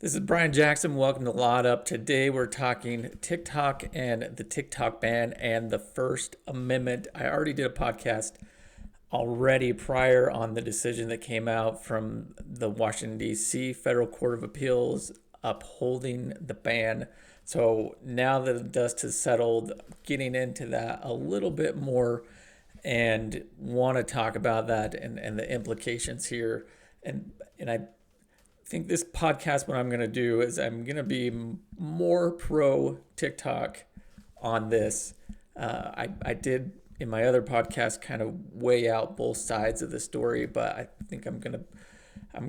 This is Brian Jackson. Welcome to Lot Up. Today we're talking TikTok and the TikTok ban and the First Amendment. I already did a podcast already prior on the decision that came out from the Washington, D.C. Federal Court of Appeals upholding the ban. So now that the dust has settled, getting into that a little bit more and want to talk about that and the implications here. And I think this podcast, what I'm going to do is I'm going to be more pro TikTok on this. I did in my other podcast kind of weigh out both sides of the story, but I think I'm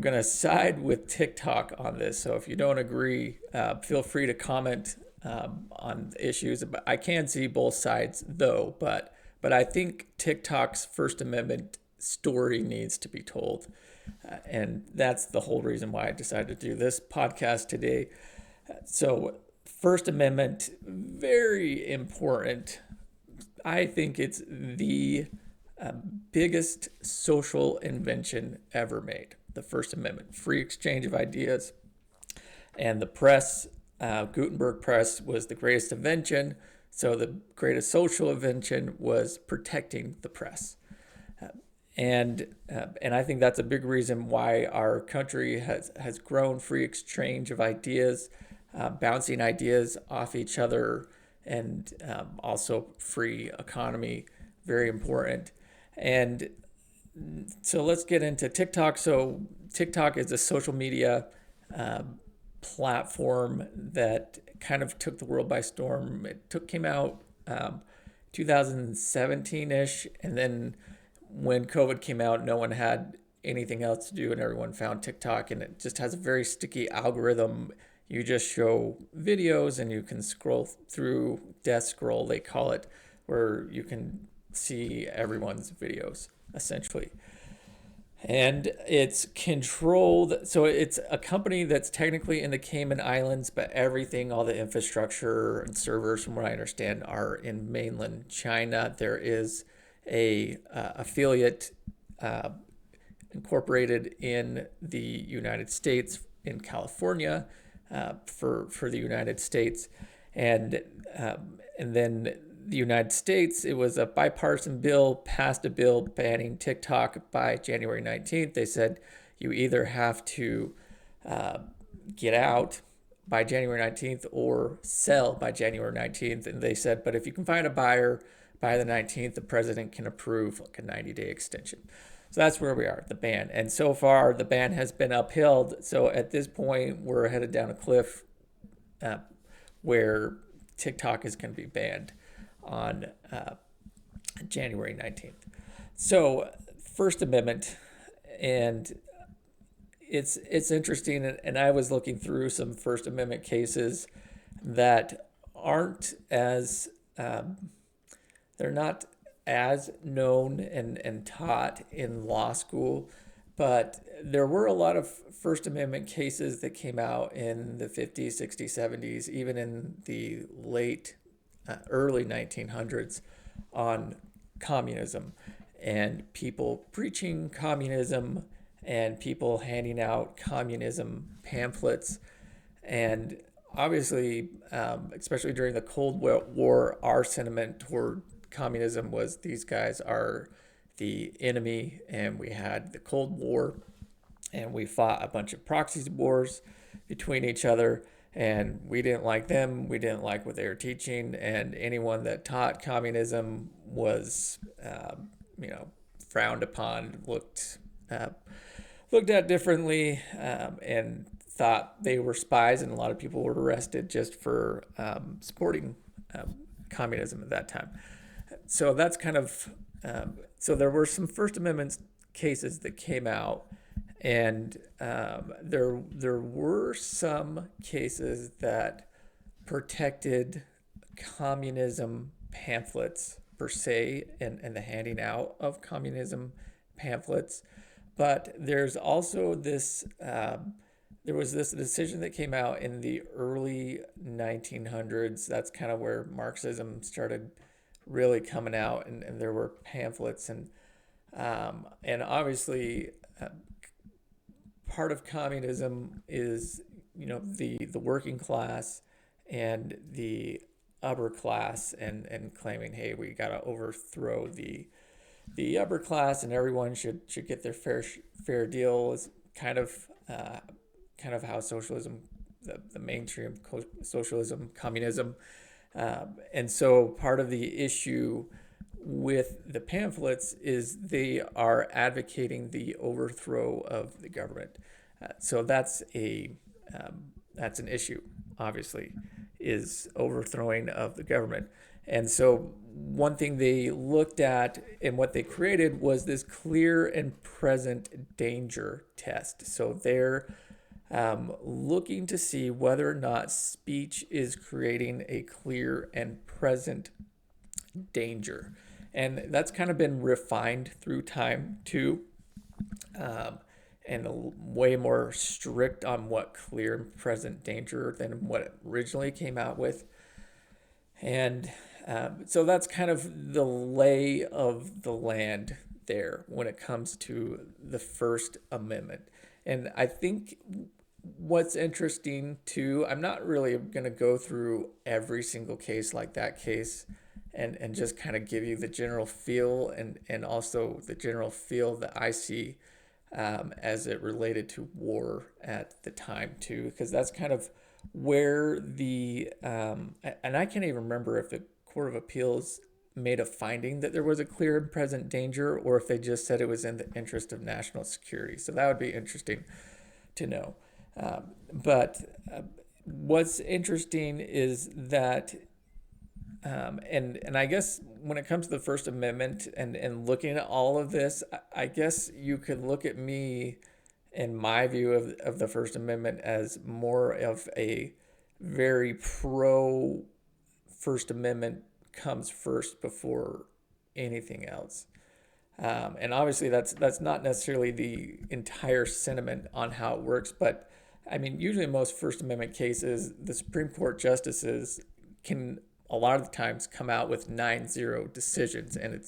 gonna side with TikTok on this. So if you don't agree, feel free to comment on issues. But I can see both sides though. But I think TikTok's First Amendment story needs to be told. And that's the whole reason why I decided to do this podcast today. So, First Amendment, very important. I think it's the biggest social invention ever made. The First Amendment, free exchange of ideas. And the press, Gutenberg press, was the greatest invention. So, the greatest social invention was protecting the press. And I think that's a big reason why our country has grown free exchange of ideas, bouncing ideas off each other, and also free economy, very important. And so let's get into TikTok. So TikTok is a social media platform that kind of took the world by storm. Came out 2017-ish, and then when COVID came out, no one had anything else to do and everyone found TikTok, and it just has a very sticky algorithm. You just show videos and you can scroll through, death scroll, they call it, where you can see everyone's videos essentially. And it's controlled, so it's a company that's technically in the Cayman Islands, but everything, all the infrastructure and servers, from what I understand, are in mainland China. There is a affiliate incorporated in the United States, in California, for the United States, and then the United States. It was a bipartisan bill, passed a bill banning TikTok by January 19th. They said you either have to get out by January 19th or sell by January 19th, and they said, but if you can find a buyer by the 19th, the president can approve like a 90-day extension. So that's where we are, the ban. And so far, the ban has been upheld. So at this point, we're headed down a cliff where TikTok is going to be banned on January 19th. So First Amendment, and it's interesting. And I was looking through some First Amendment cases that aren't as they're not as known and taught in law school, but there were a lot of First Amendment cases that came out in the 50s, 60s, 70s, even in the early 1900s on communism and people preaching communism and people handing out communism pamphlets. And obviously, especially during the Cold War, our sentiment toward communism was these guys are the enemy, and we had the Cold War, and we fought a bunch of proxy wars between each other, and we didn't like them, we didn't like what they were teaching, and anyone that taught communism was, frowned upon, looked at differently, and thought they were spies, and a lot of people were arrested just for supporting communism at that time. So that's kind of so there were some First Amendment cases that came out, and there were some cases that protected communism pamphlets per se, and the handing out of communism pamphlets. But there's also this there was this decision that came out in the early 1900s. That's kind of where Marxism started really coming out, and there were pamphlets, and obviously part of communism is the working class and the upper class, and claiming, hey, we got to overthrow the upper class, and everyone should get their fair deal, is kind of how socialism, the mainstream socialism, communism. And so part of the issue with the pamphlets is they are advocating the overthrow of the government. So that's an issue, obviously, is overthrowing of the government. And so one thing they looked at and what they created was this clear and present danger test. So they're looking to see whether or not speech is creating a clear and present danger. And that's kind of been refined through time too, and way more strict on what clear and present danger than what it originally came out with. And so that's kind of the lay of the land there when it comes to the First Amendment. And I think what's interesting too, I'm not really going to go through every single case like that case, and just kind of give you the general feel, and also the general feel that I see as it related to war at the time too, because that's kind of where and I can't even remember if the Court of Appeals made a finding that there was a clear and present danger, or if they just said it was in the interest of national security. So that would be interesting to know. But what's interesting is that, and I guess when it comes to the First Amendment and looking at all of this, I guess you could look at me and my view of the First Amendment as more of a very pro First Amendment, comes first before anything else. And obviously that's not necessarily the entire sentiment on how it works, but I mean, usually in most First Amendment cases, the Supreme Court justices can a lot of the times come out with 9-0 decisions, and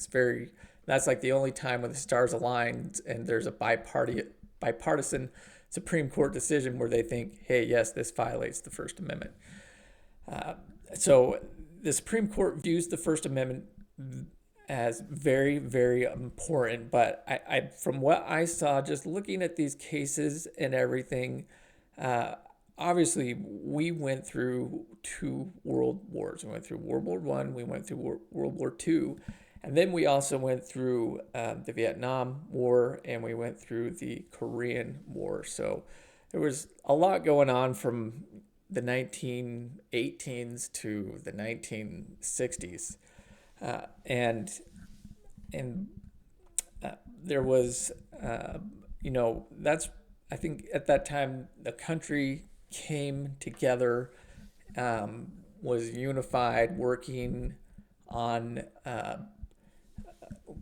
that's like the only time when the stars align and there's a bipartisan Supreme Court decision where they think, hey, yes, this violates the First Amendment. So the Supreme Court views the First Amendment as very, very important. But I from what I saw, just looking at these cases and everything, obviously we went through two world wars. We went through World War I, we went through World War II, and then we also went through the Vietnam War, and we went through the Korean War. So there was a lot going on from the 1918s to the 1960s. And there was, that's, I think at that time, the country came together, was unified, working on,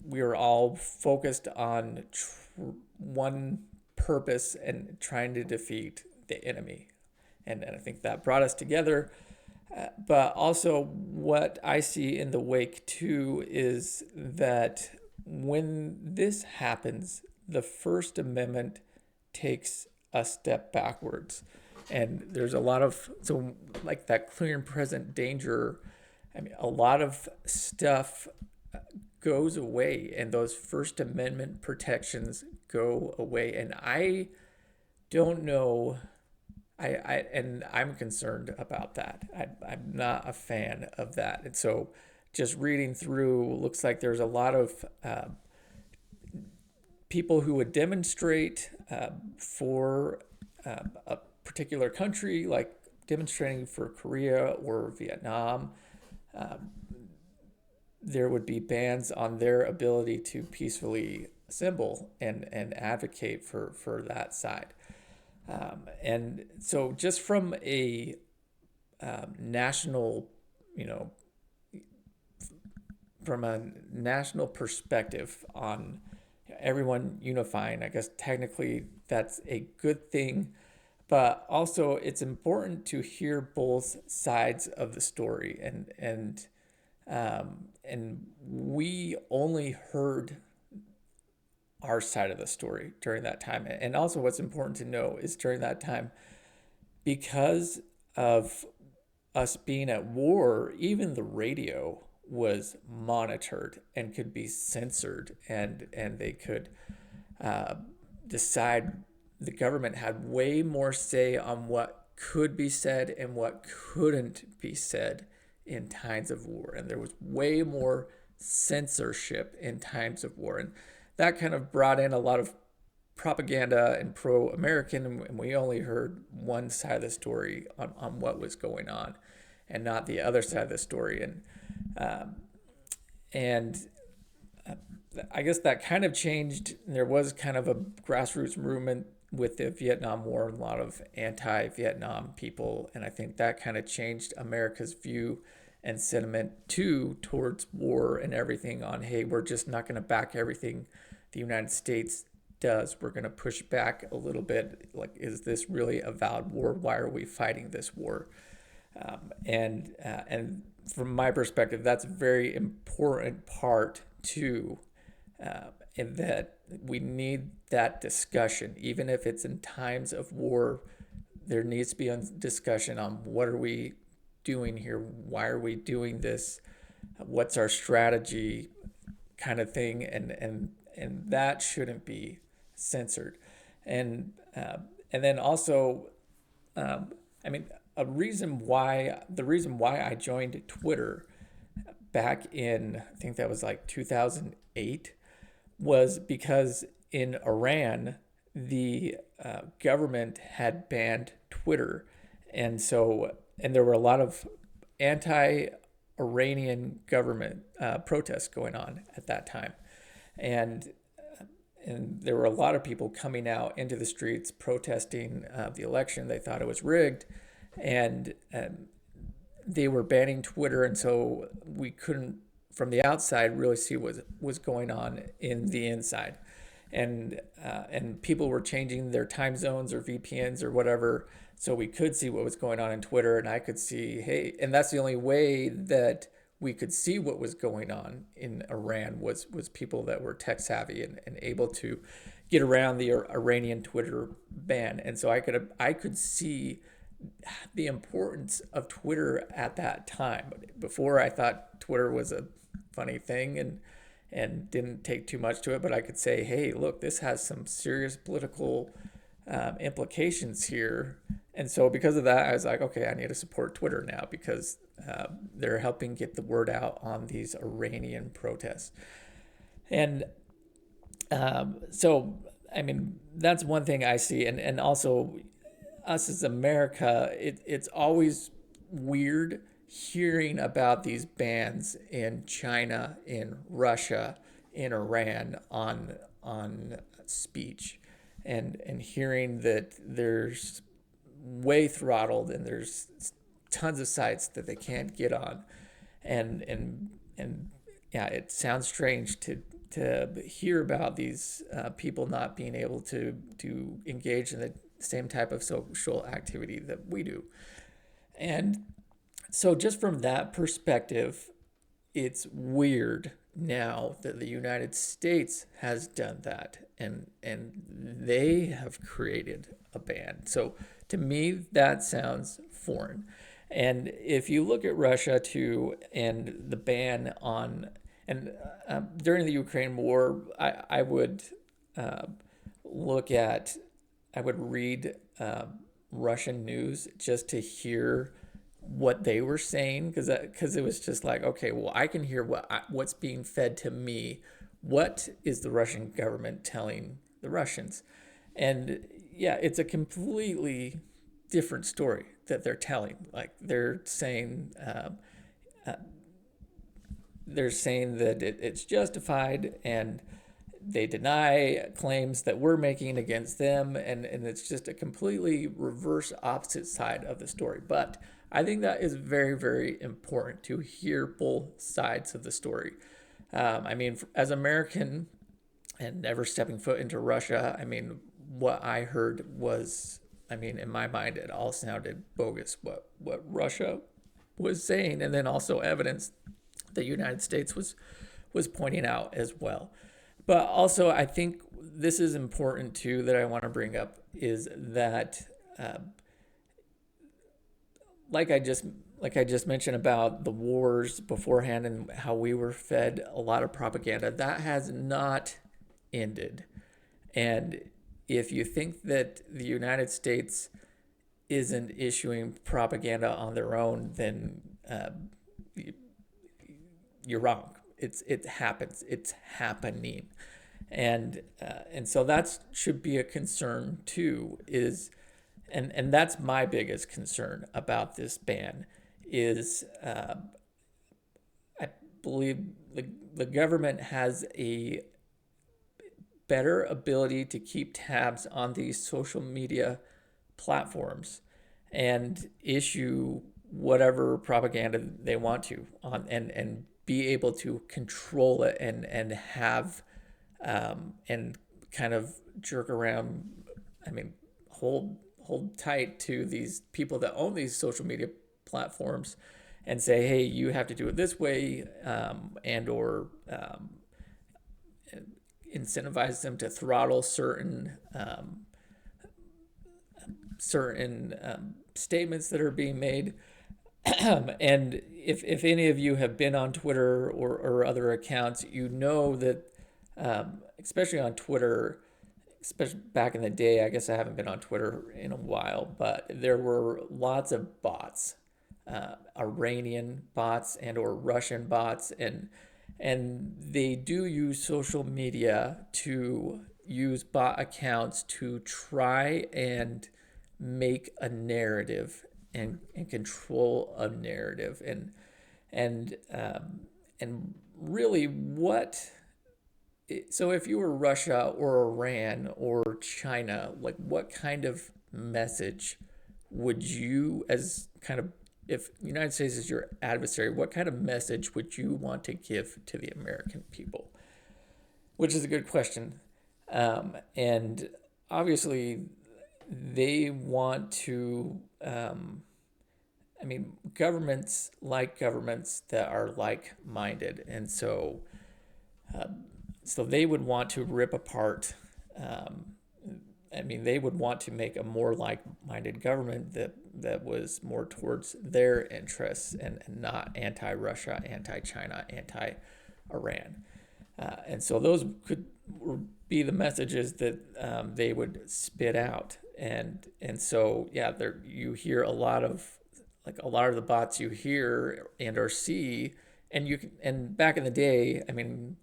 we were all focused on one purpose and trying to defeat the enemy. And I think that brought us together. But also what I see in the wake too is that when this happens, the First Amendment takes a step backwards. And there's a lot of, so like that clear and present danger, I mean, a lot of stuff goes away, and those First Amendment protections go away. And I don't know, and I'm concerned about that. I'm not a fan of that. And so just reading through, looks like there's a lot of people who would demonstrate for a particular country, like demonstrating for Korea or Vietnam. There would be bans on their ability to peacefully assemble and advocate for that side. And so just from a national, from a national perspective on everyone unifying, I guess technically that's a good thing, but also it's important to hear both sides of the story, and we only heard our side of the story during that time. And also what's important to know is during that time, because of us being at war, even the radio was monitored and could be censored, and they could uh, decide. The government had way more say on what could be said and what couldn't be said in times of war, and there was way more censorship in times of war, and that kind of brought in a lot of propaganda and pro-American, and we only heard one side of the story on what was going on, and not the other side of the story. Um, and I guess that kind of changed. There was kind of a grassroots movement with the Vietnam War, a lot of anti-Vietnam people, and I think that kind of changed America's view and sentiment too towards war and everything. On, hey, we're just not going to back everything the United States does. We're going to push back a little bit. Like, is this really a valid war? Why are we fighting this war? And from my perspective, that's a very important part too, in that we need that discussion, even if it's in times of war. There needs to be a discussion on what are we doing here, why are we doing this, what's our strategy, kind of thing, and that shouldn't be censored. And then also, I mean, the reason why I joined Twitter back in, I think that was like 2008, was because in Iran, the government had banned Twitter. And there were a lot of anti-Iranian government protests going on at that time. And and there were a lot of people coming out into the streets protesting the election. They thought it was rigged, and they were banning Twitter, and so we couldn't, from the outside, really see what was going on in the inside. And people were changing their time zones or VPNs or whatever, so we could see what was going on in Twitter, and I could see, hey, and that's the only way that we could see what was going on in Iran was people that were tech savvy and able to get around the Iranian Twitter ban. And so I could see the importance of Twitter at that time. Before, I thought Twitter was a funny thing and didn't take too much to it, but I could say, hey, look, this has some serious political implications here. And so because of that, I was like, okay, I need to support Twitter now because they're helping get the word out on these Iranian protests. And so, I mean, that's one thing I see. And also, us as America, it's always weird hearing about these bans in China, in Russia, in Iran on speech, and hearing that there's way throttled and there's tons of sites that they can't get on, and yeah, it sounds strange to hear about these people not being able to engage in the same type of social activity that we do. And so just from that perspective, it's weird now that the United States has done that, and they have created a ban. So to me, that sounds foreign. And if you look at Russia too, and the ban on, and during the Ukraine war, I would look at, I would read Russian news just to hear what they were saying, because it was just like, okay, well, I can hear what's being fed to me. What is the Russian government telling the Russians? And yeah, it's a completely different story that they're telling. Like they're saying that it's justified, and they deny claims that we're making against them, and it's just a completely reverse opposite side of the story. But I think that is very, very important to hear both sides of the story. I mean, as American and never stepping foot into Russia, I mean, what I heard was, I mean, in my mind, it all sounded bogus, what Russia was saying, and then also evidence the United States was pointing out as well. But also, I think this is important too that I want to bring up, is that like I just like I just mentioned about the wars beforehand and how we were fed a lot of propaganda, that has not ended. And if you think that the United States isn't issuing propaganda on their own, then you're wrong. It happens. It's happening, and so that should be a concern too. And that's my biggest concern about this ban is I believe the government has a better ability to keep tabs on these social media platforms and issue whatever propaganda they want to on and be able to control it and have and kind of jerk around. I mean, hold tight to these people that own these social media platforms and say, hey, you have to do it this way, and or incentivize them to throttle certain statements that are being made. And if any of you have been on Twitter or other accounts, you know that, especially on Twitter, especially back in the day, I guess I haven't been on Twitter in a while, but there were lots of bots, Iranian bots and or Russian bots, and they do use social media to use bot accounts to try and make a narrative and control a narrative and really what so if you were Russia or Iran or China, like what kind of message would you, as kind of, if the United States is your adversary, what kind of message would you want to give to the American people? Which is a good question. And obviously, they want to, I mean, governments like governments that are like minded. And so they would want to rip apart. I mean, they would want to make a more like-minded government that was more towards their interests and not anti-Russia, anti-China, anti-Iran. And so those could be the messages that they would spit out. And so yeah, there you hear a lot of the bots you hear and or see, and you can, and back in the day, I mean,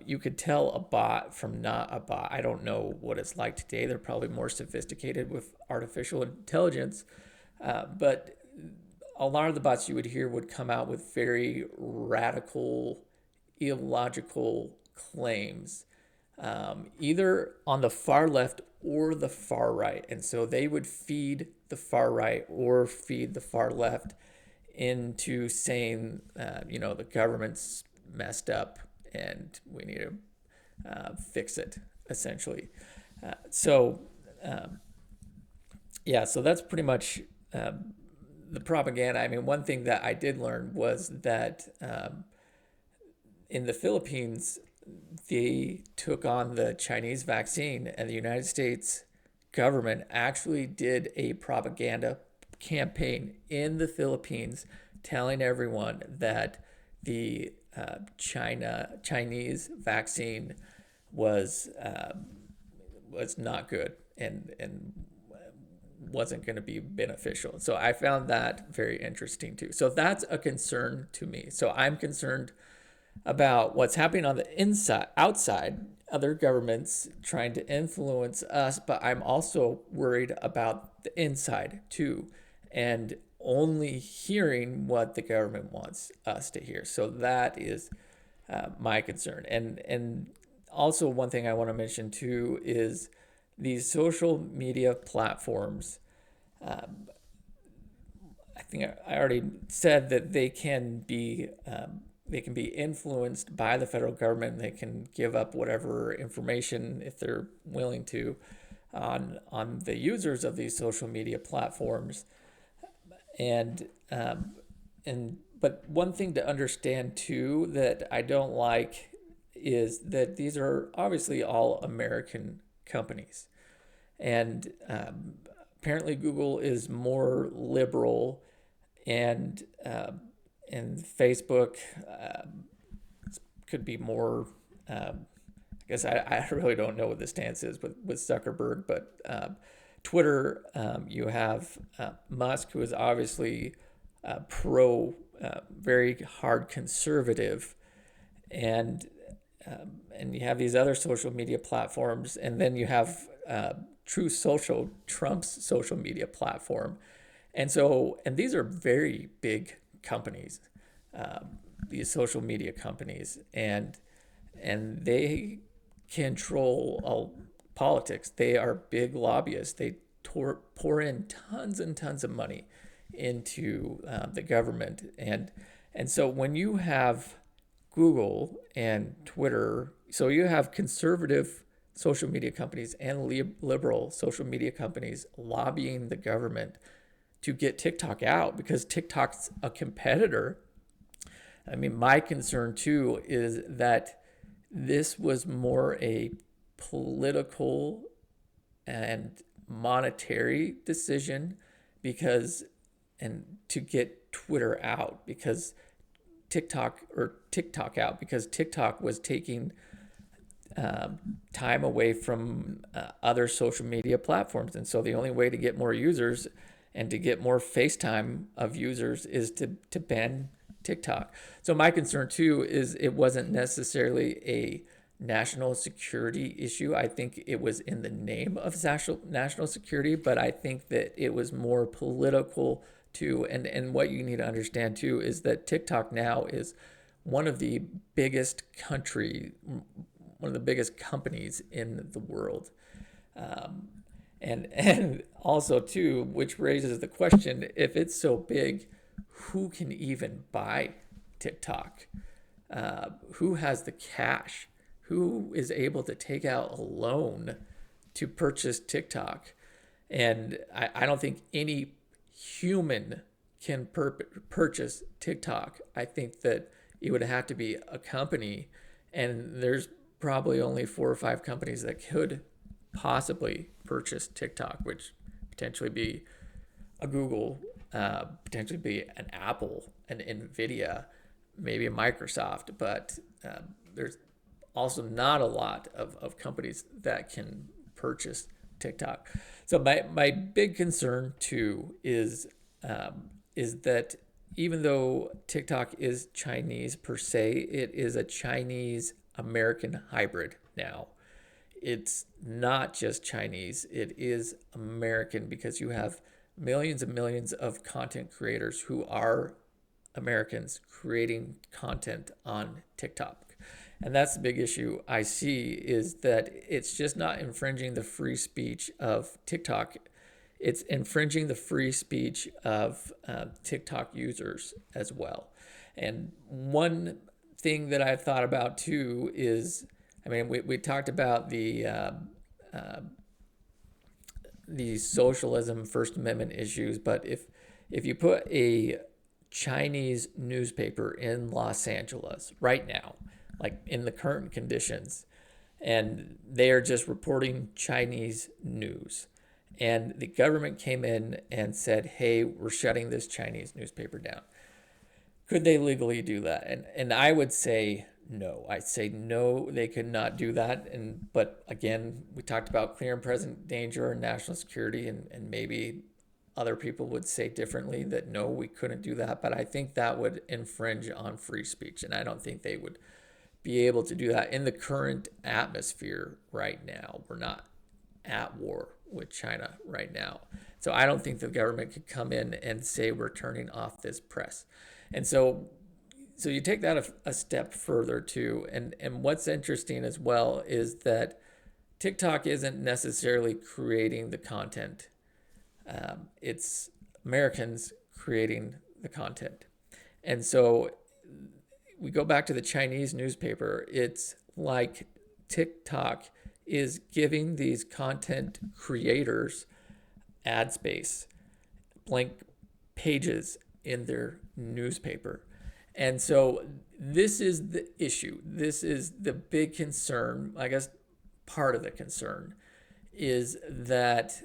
you could tell a bot from not a bot. I don't know what it's like today. They're probably more sophisticated with artificial intelligence, but a lot of the bots you would hear would come out with very radical, illogical claims, either on the far left or the far right. And so they would feed the far right or feed the far left into saying, the government's messed up and we need to fix it, essentially. So that's pretty much the propaganda. I mean, one thing that I did learn was that in the Philippines, they took on the Chinese vaccine, and the United States government actually did a propaganda campaign in the Philippines telling everyone that the Chinese vaccine was not good and wasn't going to be beneficial. So I found that very interesting too. So that's a concern to me. So I'm concerned about what's happening on the outside, other governments trying to influence us, but I'm also worried about the inside too, and only hearing what the government wants us to hear. So that is my concern. And also one thing I want to mention too is these social media platforms. I think I already said that they can be influenced by the federal government. They can give up whatever information if they're willing to on the users of these social media platforms. And but one thing to understand too that I don't like is that these are obviously all American companies, and apparently Google is more liberal and Facebook could be more. I guess I really don't know what the stance is with Zuckerberg, but Twitter, you have Musk, who is obviously very hard conservative, and and you have these other social media platforms, and then you have Truth Social, Trump's social media platform, and these are very big companies, these social media companies, and they control all politics. They are big lobbyists. They pour in tons and tons of money into the government, and so when you have Google and Twitter, so you have conservative social media companies and liberal social media companies lobbying the government to get TikTok out because TikTok's a competitor. I mean, my concern too is that this was more a political and monetary decision because, and to get Twitter out because TikTok out because TikTok was taking time away from other social media platforms. And so the only way to get more users and to get more FaceTime of users is to ban TikTok. So my concern too is it wasn't necessarily a national security issue. I think it was in the name of national security, but I think that it was more political too. And what you need to understand too is that TikTok now is one of the biggest one of the biggest companies in the world. And also too, which raises the question, if it's so big, who can even buy TikTok? Who has the cash? Who is able to take out a loan to purchase TikTok? And I don't think any human can purchase TikTok. I think that it would have to be a company, and there's probably only 4 or 5 companies that could possibly purchase TikTok, which potentially be a Google, potentially be an Apple, an Nvidia, maybe a Microsoft, but there's also not a lot of companies that can purchase TikTok. So my big concern too is that even though TikTok is Chinese per se, it is a Chinese American hybrid now. It's not just Chinese, it is American because you have millions and millions of content creators who are Americans creating content on TikTok. And that's the big issue I see, is that it's just not infringing the free speech of TikTok. It's infringing the free speech of TikTok users as well. And one thing that I've thought about too is, I mean, we talked about the socialism, First Amendment issues, but if you put a Chinese newspaper in Los Angeles right now, like in the current conditions, and they are just reporting Chinese news, and the government came in and said, hey, we're shutting this Chinese newspaper down. Could they legally do that? And I would say no. I'd say no, they could not do that. But again, we talked about clear and present danger and national security, and maybe other people would say differently, that no, we couldn't do that. But I think that would infringe on free speech, and I don't think they would be able to do that in the current atmosphere right now. We're not at war with China right now. So I don't think the government could come in and say we're turning off this press. And so you take that a step further too. And what's interesting as well is that TikTok isn't necessarily creating the content. It's Americans creating the content. And so we go back to the Chinese newspaper. It's like TikTok is giving these content creators ad space, blank pages in their newspaper. And so this is the issue. This is the big concern. I guess part of the concern is that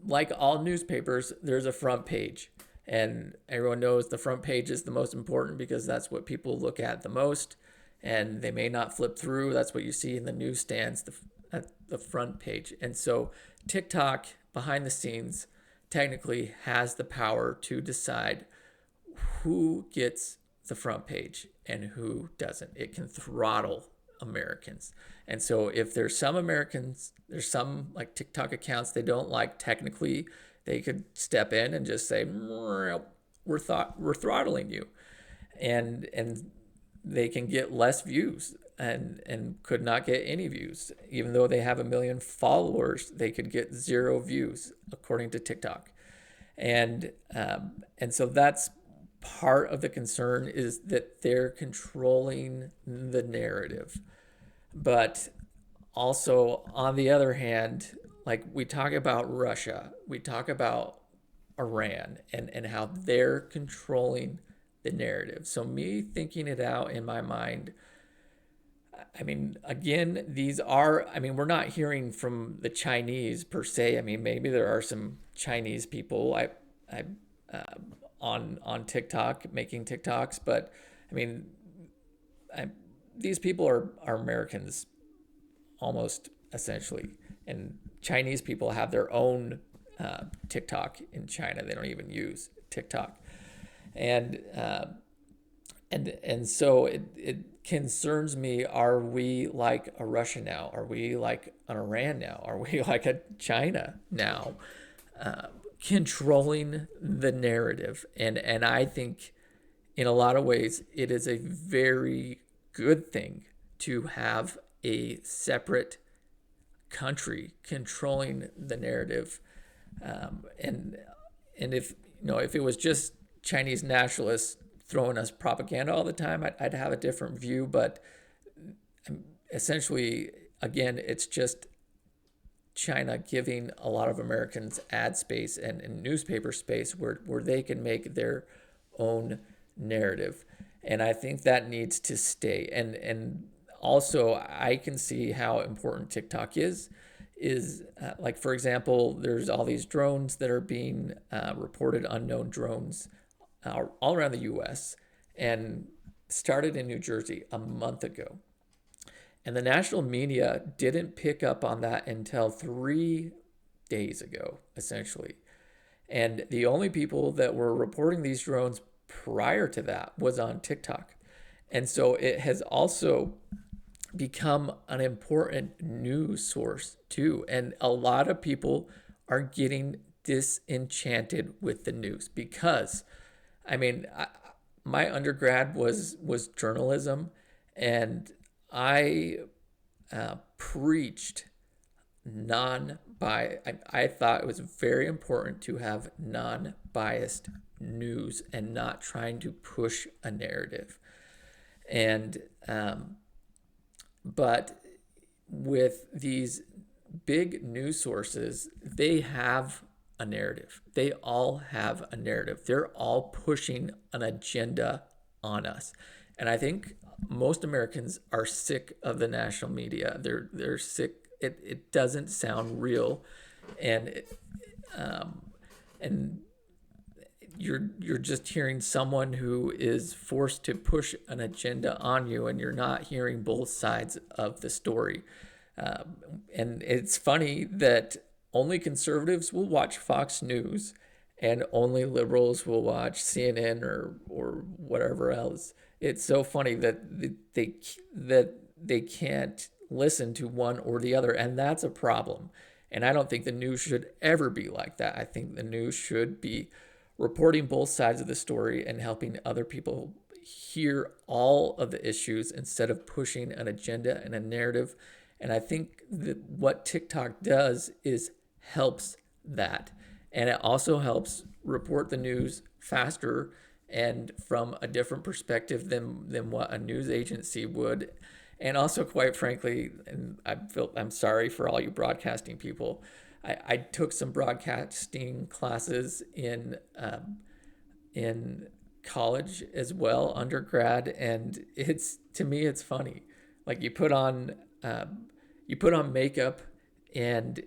like all newspapers, there's a front page. And everyone knows the front page is the most important because that's what people look at the most. And they may not flip through. That's what you see in the newsstands, at the front page. And so TikTok, behind the scenes, technically has the power to decide who gets the front page and who doesn't. It can throttle Americans. And so if there's some Americans, there's some like TikTok accounts they don't like, technically they could step in and just say, we're throttling you. And they can get less views and could not get any views. Even though they have 1 million followers, they could get 0 views according to TikTok. And so that's part of the concern, is that they're controlling the narrative. But also, on the other hand, like we talk about Russia, we talk about Iran, and how they're controlling the narrative. So me thinking it out in my mind, I mean, again, we're not hearing from the Chinese per se. I mean, maybe there are some Chinese people on TikTok making TikToks, but I mean, these people are Americans almost essentially, and Chinese people have their own TikTok in China. They don't even use TikTok, and so it concerns me. Are we like a Russia now? Are we like an Iran now? Are we like a China now? Controlling the narrative. And I think in a lot of ways it is a very good thing to have a separate country controlling the narrative. And if it was just Chinese nationalists throwing us propaganda all the time, I'd have a different view. But essentially, again, it's just China giving a lot of Americans ad space and newspaper space where they can make their own narrative. And I think that needs to stay. And also, I can see how important TikTok is like, for example, there's all these drones that are being reported, unknown drones all around the U.S. and started in New Jersey a month ago. And the national media didn't pick up on that until 3 days ago, essentially. And the only people that were reporting these drones prior to that was on TikTok. And so it has also become an important news source too. And a lot of people are getting disenchanted with the news because, my undergrad was journalism, and I preached I thought it was very important to have non-biased news and not trying to push a narrative. And but with these big news sources, they have a narrative. They all have a narrative. They're all pushing an agenda on us. And I think most Americans are sick of the national media. They're sick. It doesn't sound real, and and you're just hearing someone who is forced to push an agenda on you, and you're not hearing both sides of the story. And it's funny that only conservatives will watch Fox News, and only liberals will watch CNN or whatever else. It's so funny that they can't listen to one or the other, and that's a problem. And I don't think the news should ever be like that. I think the news should be reporting both sides of the story and helping other people hear all of the issues instead of pushing an agenda and a narrative. And I think that what TikTok does is helps that. And it also helps report the news faster and from a different perspective than what a news agency would. And also, quite frankly, and I'm sorry for all you broadcasting people, I took some broadcasting classes in college as well, undergrad, and to me it's funny. Like you put on makeup and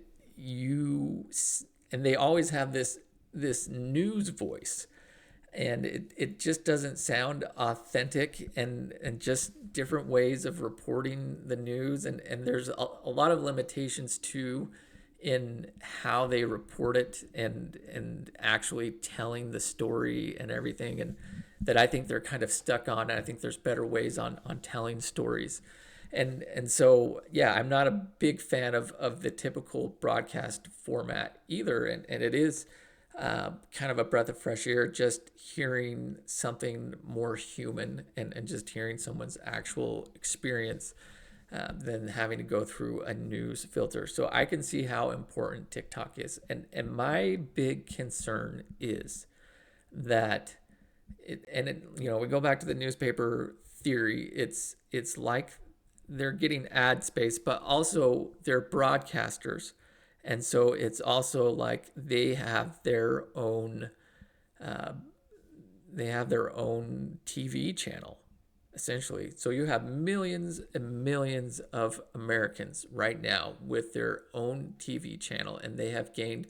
and they always have this news voice, and it just doesn't sound authentic, and just different ways of reporting the news, and there's a lot of limitations too in how they report it, and actually telling the story and everything, and that I think they're kind of stuck on. And I think there's better ways on telling stories. And so yeah, I'm not a big fan of the typical broadcast format either, and it is kind of a breath of fresh air just hearing something more human, and just hearing someone's actual experience than having to go through a news filter. So I can see how important TikTok is, and my big concern is that we go back to the newspaper theory. It's like they're getting ad space, but also they're broadcasters, and so it's also like they have their own TV channel, essentially. So you have millions and millions of Americans right now with their own TV channel, and they have gained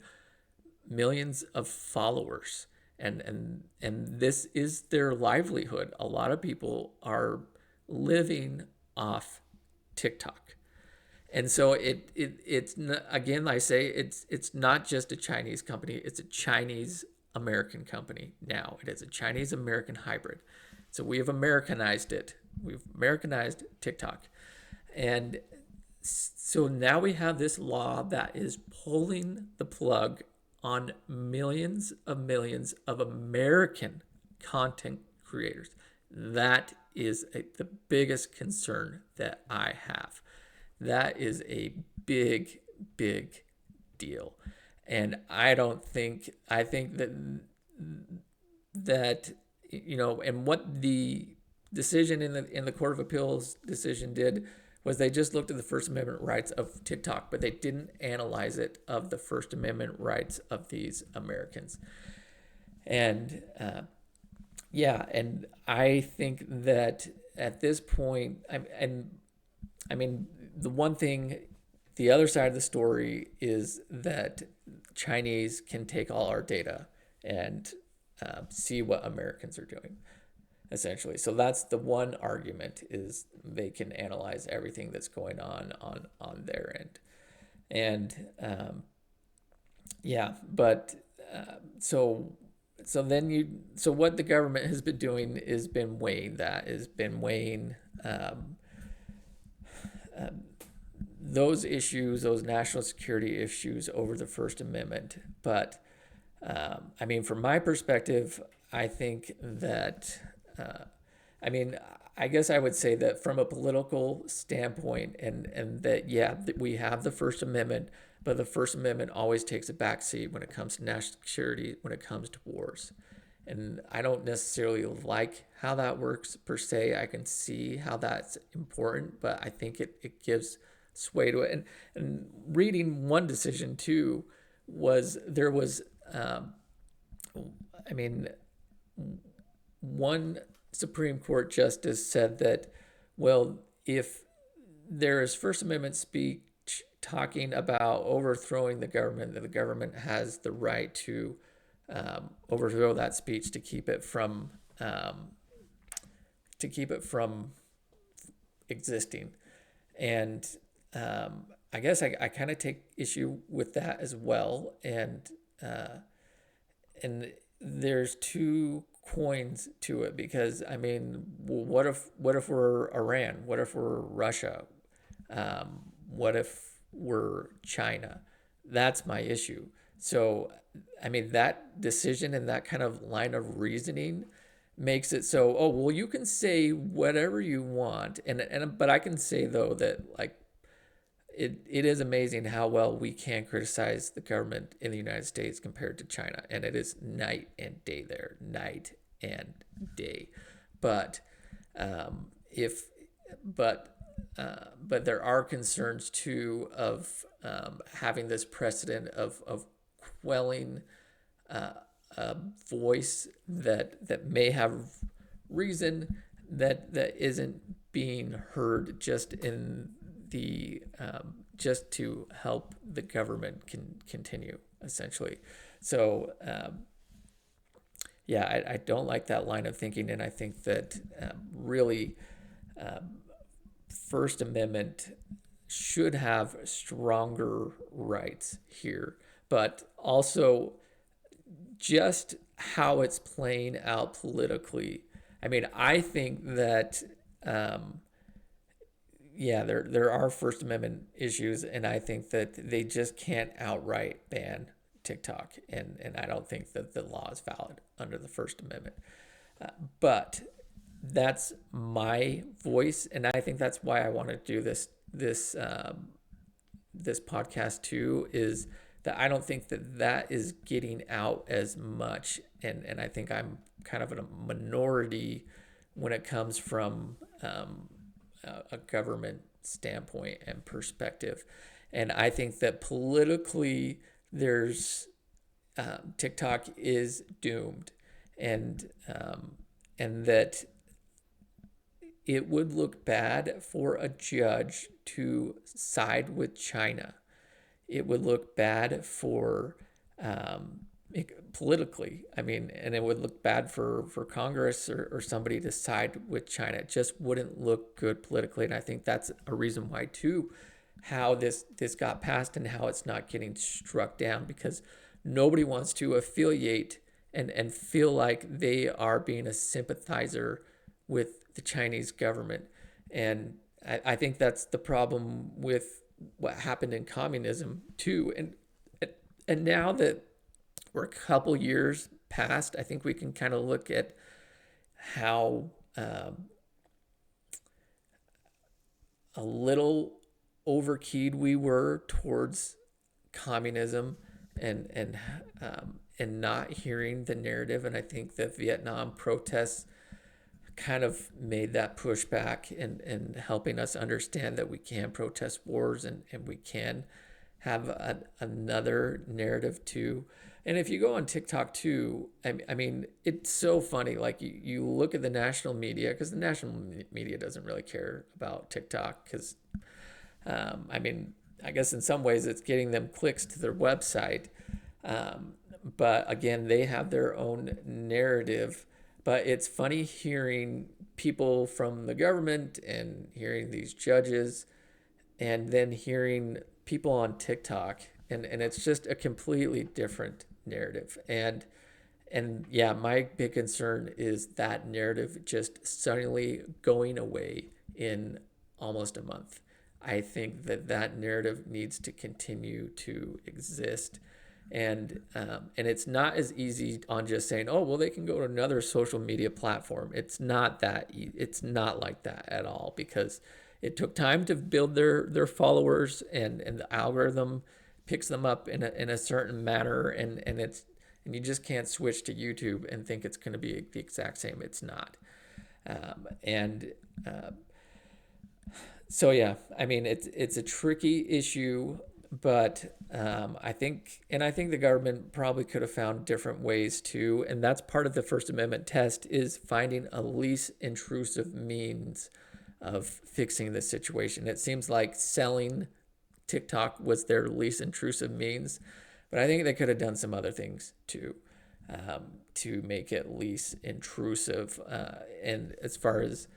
millions of followers, and this is their livelihood. A lot of people are living off TikTok. And so it's again, I say it's not just a Chinese company, it's a Chinese American company now. It is a Chinese American hybrid. So we have Americanized it. We've Americanized TikTok. And so now we have this law that is pulling the plug on millions of American content creators. That is the biggest concern that I have. That is a big, big deal. And I think that and what the decision in the Court of Appeals decision did was they just looked at the First Amendment rights of TikTok, but they didn't analyze it of the First Amendment rights of these Americans. And and I think that at this point, the one thing, the other side of the story is that Chinese can take all our data and see what Americans are doing, essentially. So that's the one argument, is they can analyze everything that's going on their end. And so what the government has been doing is been weighing those issues, those national security issues over the First Amendment. But from my perspective, I think that I guess I would say that from a political standpoint, and that we have the First Amendment, but the First Amendment always takes a backseat when it comes to national security, when it comes to wars. And I don't necessarily like how that works per se. I can see how that's important, but I think it gives sway to it. And reading one decision too was one Supreme Court justice said that, well, if there is First Amendment speech talking about overthrowing the government, that the government has the right to overthrow that speech to keep it from existing. And I guess I kind of take issue with that as well. And there's two coins to it, because what if we're Iran? What if we're Russia? What if we're China? That's my issue. So that decision and that kind of line of reasoning makes it so, oh well, you can say whatever you want, but I can say though that, like, it is amazing how well we can criticize the government in the United States compared to China, and it is night and day there, night and day. But but there are concerns too of having this precedent of quelling a voice that may have reason that isn't being heard just in the just to help the government continue. essentially. So yeah, I don't like that line of thinking, and I think that really First Amendment should have stronger rights here, but also just how it's playing out politically. I mean, I think that um, yeah, there are First Amendment issues, and I think that they just can't outright ban TikTok, and I don't think that the law is valid under the First Amendment. But that's my voice, and I think that's why I want to do this podcast too. Is that I don't think that that is getting out as much, and I think I'm kind of in a minority when it comes from a government standpoint and perspective. And I think that politically, there's TikTok is doomed, and and that it would look bad for a judge to side with China. It would look bad for politically. I mean, and it would look bad for Congress or somebody to side with China. It just wouldn't look good politically. And I think that's a reason why, too, how this got passed and how it's not getting struck down, because nobody wants to affiliate and feel like they are being a sympathizer with the Chinese government. And I think that's the problem with what happened in communism too. And now that we're a couple years past, I think we can kind of look at how a little overkeyed we were towards communism and not hearing the narrative. And I think the Vietnam protests kind of made that pushback and helping us understand that we can protest wars and we can have another narrative too. And if you go on TikTok too, I mean, it's so funny. Like you look at the national media, because the national media doesn't really care about TikTok because, I mean, I guess in some ways it's getting them clicks to their website. But again, they have their own narrative. But it's funny hearing people from the government and hearing these judges and then hearing people on TikTok. And it's just a completely different narrative. And yeah, my big concern is that narrative just suddenly going away in almost a month. I think that narrative needs to continue to exist. And it's not as easy on just saying, oh, well, they can go to another social media platform. It's not that. It's not like that at all, because it took time to build their followers, and the algorithm picks them up in a certain manner, and you just can't switch to YouTube and think it's going to be the exact same. It's not. And so yeah, I mean, it's a tricky issue. But I think the government probably could have found different ways too, and that's part of the First Amendment test, is finding a least intrusive means of fixing this situation. It seems like selling TikTok was their least intrusive means, but I think they could have done some other things too, to make it least intrusive. And as far as,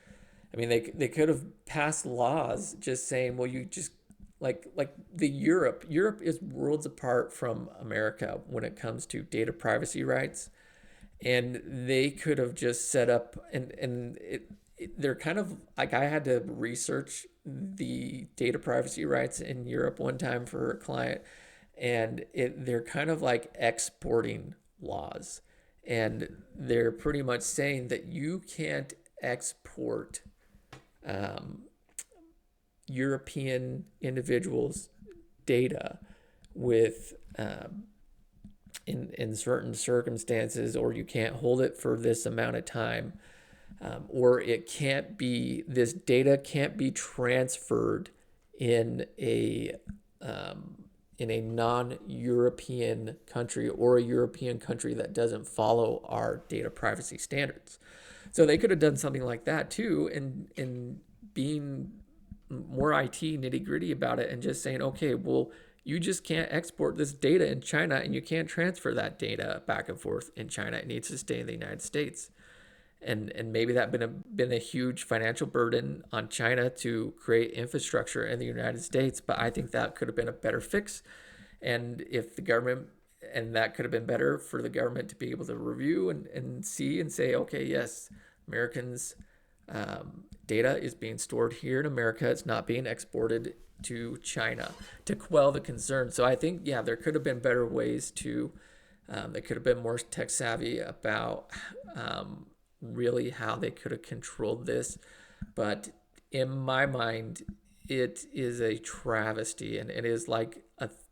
I mean, they could have passed laws just saying, well, you just like the Europe is worlds apart from America when it comes to data privacy rights, and they could have just set up they're kind of like, I had to research the data privacy rights in Europe one time for a client, and they're kind of like exporting laws, and they're pretty much saying that you can't export European individuals' data with in certain circumstances, or you can't hold it for this amount of time, or this data can't be transferred in a non-European country, or a European country that doesn't follow our data privacy standards. So they could have done something like that too, and being more IT nitty gritty about it, and just saying, okay, well, you just can't export this data in China, and you can't transfer that data back and forth in China. It needs to stay in the United States. And maybe that been a huge financial burden on China to create infrastructure in the United States, but I think that could have been a better fix. And if the government, and that could have been better for the government to be able to review and see and say, okay, yes, Americans' data is being stored here in America. It's not being exported to China, to quell the concern. So I think, yeah, there could have been better ways to, they could have been more tech savvy about really how they could have controlled this. But in my mind, it is a travesty, and it is like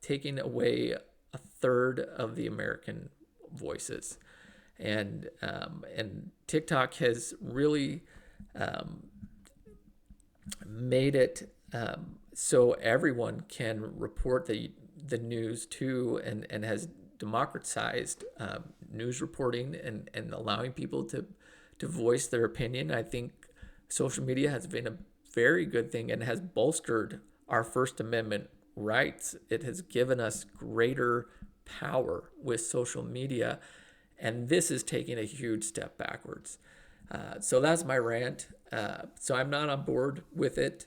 taking away a third of the American voices. And TikTok has really made it so everyone can report the news too, and has democratized news reporting and allowing people to voice their opinion. I think social media has been a very good thing and has bolstered our First Amendment rights. It has given us greater power with social media, and this is taking a huge step backwards. So that's my rant. So I'm not on board with it,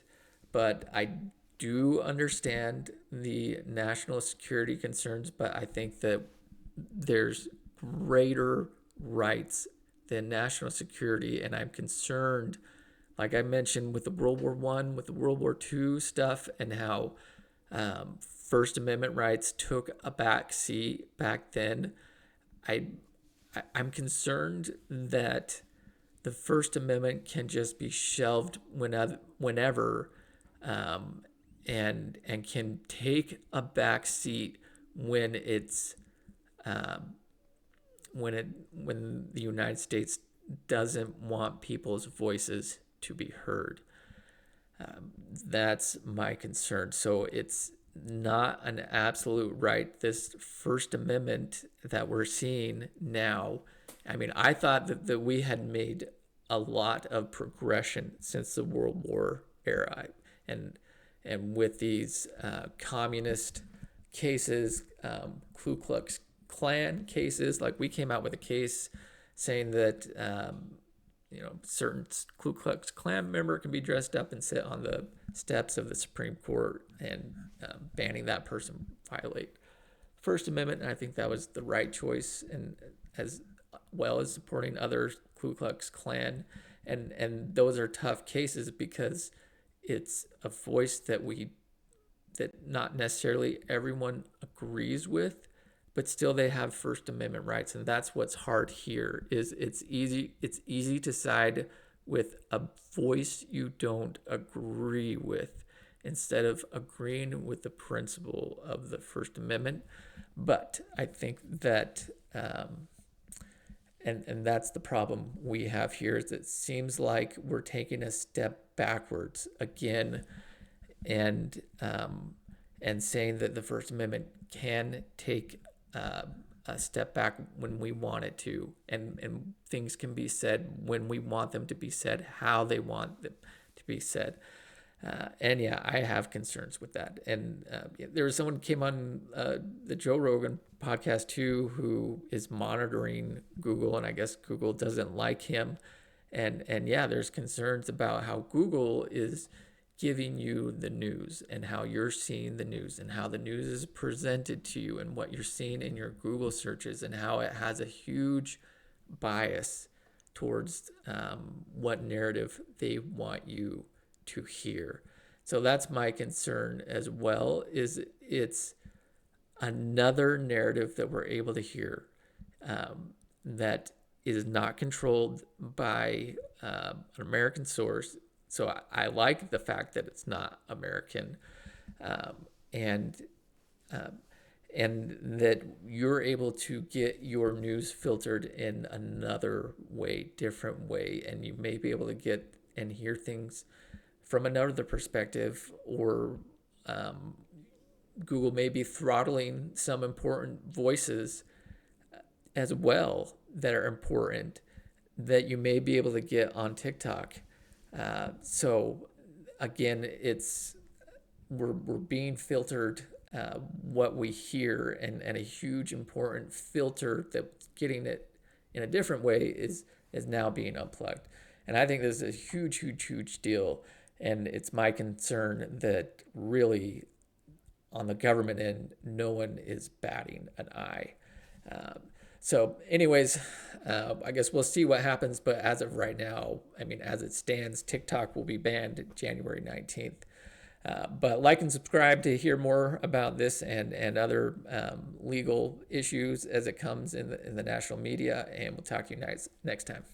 but I do understand the national security concerns, but I think that there's greater rights than national security, and I'm concerned, like I mentioned, with the World War I, with the World War II stuff, and how First Amendment rights took a back seat back then. I'm concerned that the First Amendment can just be shelved whenever, and can take a back seat when it's when the United States doesn't want people's voices to be heard. That's my concern. So it's not an absolute right. This First Amendment that we're seeing now, I mean, I thought that we had made a lot of progression since the World War era, and with these communist cases, Ku Klux Klan cases, like we came out with a case saying that certain Ku Klux Klan member can be dressed up and sit on the steps of the Supreme Court, and banning that person violate First Amendment. And I think that was the right choice, and as well as supporting other Ku Klux Klan. And those are tough cases because it's a voice that not necessarily everyone agrees with, but still they have First Amendment rights. And that's what's hard here. Is it's easy to side with a voice you don't agree with instead of agreeing with the principle of the First Amendment. But I think that and that's the problem we have here, is it seems like we're taking a step backwards again, and saying that the First Amendment can take a step back when we want it to, and things can be said when we want them to be said, how they want them to be said. And yeah, I have concerns with that. And there was someone who came on the Joe Rogan podcast too, who is monitoring Google, and I guess Google doesn't like him. And yeah, there's concerns about how Google is giving you the news, and how you're seeing the news, and how the news is presented to you, and what you're seeing in your Google searches, and how it has a huge bias towards what narrative they want you to hear. So that's my concern as well, is it's another narrative that we're able to hear that is not controlled by an American source. So I like the fact that it's not American, and that you're able to get your news filtered in another way, different way, and you may be able to get and hear things from another perspective, or Google may be throttling some important voices as well that are important that you may be able to get on TikTok. So again, we're being filtered what we hear, and a huge important filter that's getting it in a different way is now being unplugged. And I think this is a huge deal. And it's my concern that really on the government end, no one is batting an eye. So, anyways, I guess we'll see what happens. But as of right now, I mean, as it stands, TikTok will be banned January 19th. But like and subscribe to hear more about this and other legal issues as it comes in the national media. And we'll talk to you next time.